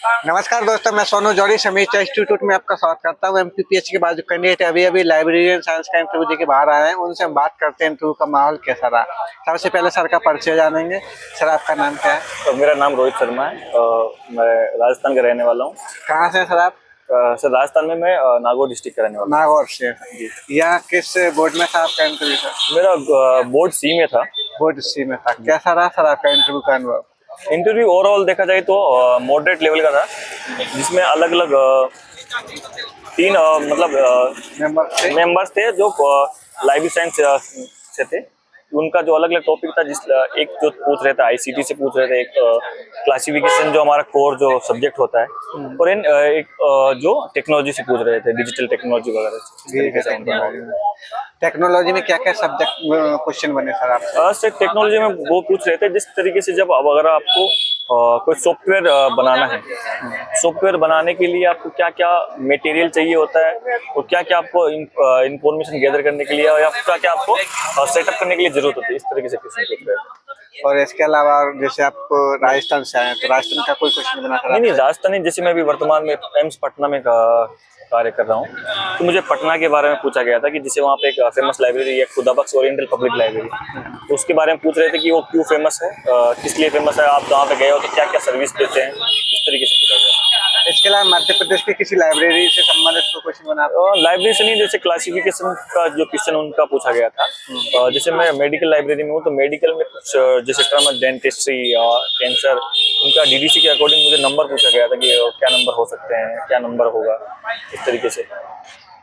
नमस्कार दोस्तों, मैं सोनू जौहरी समीर इंस्टीट्यूट में आपका स्वागत करता हूँ। एमपीपीएससी के बाद जो कैंडिडेट अभी लाइब्रेरियन साइंस का इंटरव्यू देके बाहर आए हैं, उनसे हम बात करते हैं इंटरव्यू का माहौल कैसा रहा। सबसे पहले सर का परिचय जानेंगे। सर, आपका नाम क्या है? तो मेरा नाम रोहित शर्मा है। मैं राजस्थान का रहने वाला हूँ। कहाँ से हैं सर आप? सर, राजस्थान में मैं नागौर डिस्ट्रिक्ट का रहने वाला हूँ। नागौर से। यहाँ किस बोर्ड में था आपका इंटरव्यू? सर, मेरा बोर्ड सी में था। बोर्ड सी में था। कैसा रहा सर आपका इंटरव्यू का अनुभव? इंटरव्यू ओवरऑल देखा जाए तो मॉडरेट लेवल का था, जिसमें अलग अलग तीन मेंबर्स थे जो लाइब्रेरी साइंस से थे। उनका जो अलग अलग टॉपिक था, एक जो पूछ रहे थे आईसीटी से पूछ रहे थे, एक क्लासिफिकेशन जो हमारा कोर जो सब्जेक्ट होता है, और एक जो टेक्नोलॉजी से पूछ रहे थे, डिजिटल टेक्नोलॉजी वगैरह। टेक्नोलॉजी में क्या क्या सब्जेक्ट क्वेश्चन बने सर आपसे? सर, टेक्नोलॉजी में वो पूछ रहे थे जिस तरीके से जब अगर आपको कोई सॉफ्टवेयर बनाना है, सॉफ्टवेयर बनाने के लिए आपको क्या क्या मटेरियल चाहिए होता है, और क्या क्या आपको इंफॉर्मेशन गैदर करने के लिए, या क्या क्या आपको सेटअप करने के लिए जरूरत होती है, इस तरीके से क्वेश्चन पूछ रहे थे। और इसके अलावा जैसे आप राजस्थान से आए हैं, तो राजस्थान का कोई क्वेश्चन बना था? नहीं, राजस्थानी, जैसे मैं अभी वर्तमान में एम्स पटना में कार्य कर रहा हूँ, तो मुझे पटना के बारे में पूछा गया था कि जिसे वहाँ पे एक फेमस लाइब्रेरी है, खुदाबख्श ओरिएंटल पब्लिक लाइब्रेरी, तो उसके बारे में पूछ रहे थे कि वो क्यों फेमस है, किस लिए फेमस है, आप जहाँ पे गए हो तो क्या क्या सर्विस देते हैं, इस तरीके से पूछा गया। इसके अलावा मध्य प्रदेश की किसी लाइब्रेरी से संबंधित कोई क्वेश्चन बना? लाइब्रेरी से नहीं, जैसे क्लासिफिकेशन का जो क्वेश्चन उनका पूछा गया था। जैसे मैं मेडिकल लाइब्रेरी में हूँ, तो मेडिकल में कुछ जैसे टर्म डेंटिस्ट्री या कैंसर, उनका डीडीसी के अकॉर्डिंग मुझे नंबर पूछा गया था कि क्या नंबर हो सकते हैं, क्या नंबर होगा, इस तरीके से।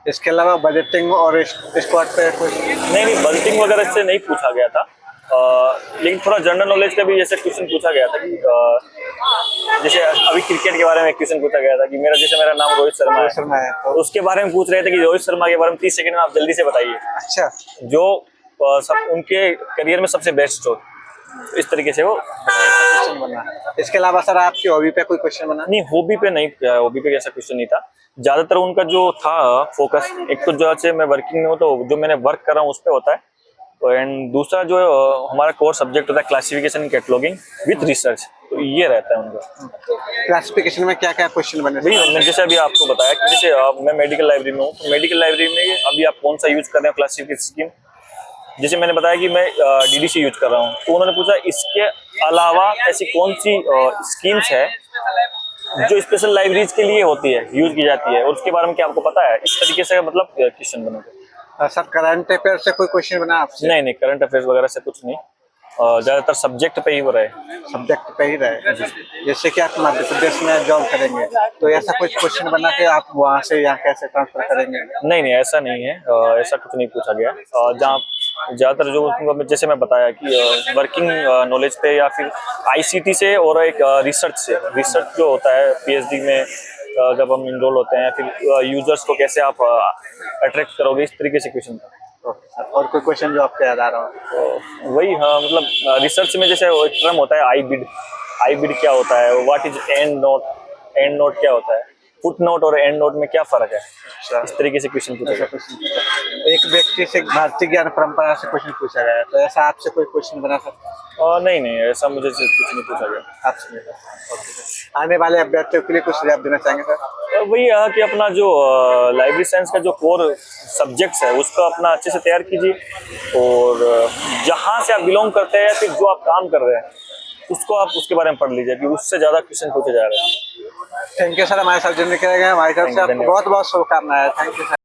इसके अलावा बजटिंग और स्क्वाड पे कुछ? नहीं, बजटिंग वगैरह से नहीं पूछा गया था, लेकिन थोड़ा जनरल नॉलेज का भी जैसे क्वेश्चन पूछा गया था कि जैसे अभी क्रिकेट के बारे में क्वेश्चन पूछा गया था कि मेरा नाम रोहित शर्मा है, तो उसके बारे में पूछ रहे थे कि रोहित शर्मा के बारे में 30 सेकंड में आप जल्दी से बताइए। अच्छा। जो सब उनके करियर में सबसे बेस्ट हो, इस तरीके से वो क्वेश्चन बना। इसके अलावा सर आपकी हॉबी पे कोई क्वेश्चन बना? नहीं, हॉबी पे नहीं, हॉबी पे ऐसा क्वेश्चन नहीं था। ज्यादातर उनका जो था फोकस, एक तो जो मैं वर्किंग में हूँ, तो जो मैंने वर्क कर रहा हूँ उस पर होता है, एंड दूसरा जो हमारा कोर सब्जेक्ट होता है क्लासिफिकेशन कैटलॉगिंग विद रिसर्च, तो ये रहता है उनका। क्लासिफिकेशन में क्या क्या क्वेश्चन बने? भाई, जैसे अभी आपको बताया कि जैसे मैं मेडिकल लाइब्रेरी में हूँ, तो मेडिकल लाइब्रेरी में अभी आप कौन सा यूज कर रहे हो क्लासिफिकेशन स्कीम, जैसे मैंने बताया कि मैं डीडीसी यूज कर रहा हूँ, तो उन्होंने पूछा इसके अलावा ऐसी कौन सी स्कीम्स है जो स्पेशल लाइब्रेरीज के लिए होती है, यूज की जाती है, और उसके बारे में क्या आपको पता है, इस तरीके से मतलब क्वेश्चन बनेगा। सर, करंट अफेयर से कोई क्वेश्चन बना आपसे? नहीं, करंट अफेयर्स वगैरह से कुछ नहीं, ज्यादातर सब्जेक्ट पे ही वो रहे। सब्जेक्ट पे ही रहे। जैसे कि आप मध्य प्रदेश में जॉब करेंगे, तो ऐसा कुछ क्वेश्चन बना के आप वहाँ से यहाँ कैसे ट्रांसफर करेंगे? नहीं, ऐसा नहीं है, ऐसा कुछ नहीं पूछा गया। जहाँ ज्यादातर जो जैसे मैं बताया कि वर्किंग नॉलेज पे, या फिर आईसीटी से, और एक रिसर्च जो होता है पीएचडी में, जब हम इनरोल होते हैं, फिर यूजर्स को कैसे आप अट्रैक्ट करोगे, इस तरीके से क्वेश्चन था। और कोई क्वेश्चन जो आपको याद आ रहा हो? तो वही, हाँ, मतलब रिसर्च में जैसे एक टर्म होता है आई बिड क्या होता है, व्हाट इज एंड नोट क्या होता है, फुट नोट और एंड नोट में क्या फर्क है, इस तरीके से क्वेश्चन पूछा गया। एक व्यक्ति से भारतीय ज्ञान परंपरा से क्वेश्चन पूछा गया, तो ऐसा आपसे कोई क्वेश्चन बना सकता? नहीं, ऐसा मुझे कुछ नहीं पूछा गया आपसे। आने वाले अभ्यर्थियों के लिए कुछ सुझाव देना चाहेंगे सर? वही है कि अपना जो लाइब्रेरी साइंस का जो कोर सब्जेक्ट्स है, उसका अपना अच्छे से तैयार कीजिए, और जहाँ से आप बिलोंग करते हैं, या फिर जो आप काम कर रहे हैं, उसको आप उसके बारे में पढ़ लीजिए कि उससे ज्यादा क्वेश्चन पूछे जा रहे हैं। थैंक यू सर, हमारे साथ जुड़ने के लिए। हमारी तरफ से आपको बहुत बहुत शुभकामनाएं। Thank you sir.